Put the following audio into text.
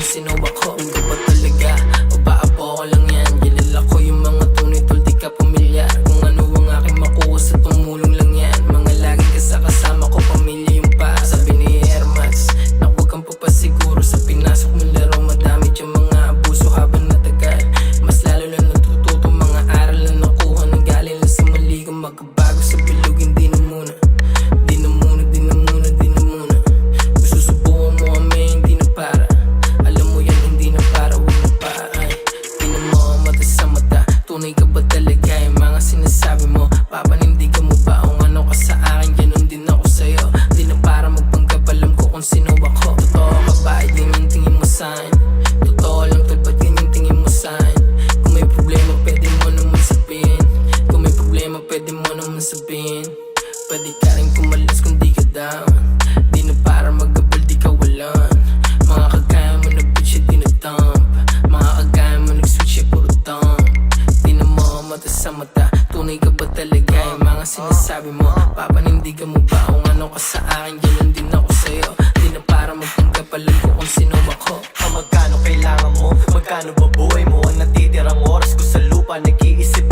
kung sino ako. Hindi ba talaga o baka po ako lang yan? Kilala ko yung mga tunay tol, di ka pamilyar. Kung ano ang aking makuha sa tumulong lang yan. Mga lagi ka sa kasama ko, pamilya yung pa. Sabi ni Hermas na huwag kang papasiguro sa pinasok mong laro. Madami dyan mga abuso habang natagal. Mas lalo lang natututo mga aral na nakuha na galing lang sa mali. Kung magbabago sa bilog, hindi na muna. Di na muna, di na muna, di na muna. Kung susubukan mo kami, hindi na para. Alam mo yan, hindi na para, huwag na pa. Ay, di na mo ang mata sa mata. Tunay ka ba talaga yung mga sinasabi mo? Papanindigan mo ba kung ano ka sa akin? Ganon din ako sa'yo. Di na para magpanggap, alam ko kung sino ako. Totoo ka ba? Ganyan tingin mo sa'kin. Totoo lang tol, ba't ganyan tingin mo sa'kin? Kung may problema, pwede mo naman sabihin. Kung may problema, pwede mo naman sabihin. Pwede ka rin kumalas kung di ka down. Di na para magabal, di ka walan. Mga kagaya mo na bitch, di na dump. Mga kagaya mo nag-switch, puro dump. Di na mo ang mata sa mata. Tunay ka ba talaga yung mga sinasabi mo? Papanindigan mo ba kung ano ka sa akin? Ganon din ako sa'yo. Di na para magpanggap, alam ko kung sino ako. Magkano kailangan mo? Magkano ba buhay mo? Ang natitirang oras ko sa lupa, nag-iisip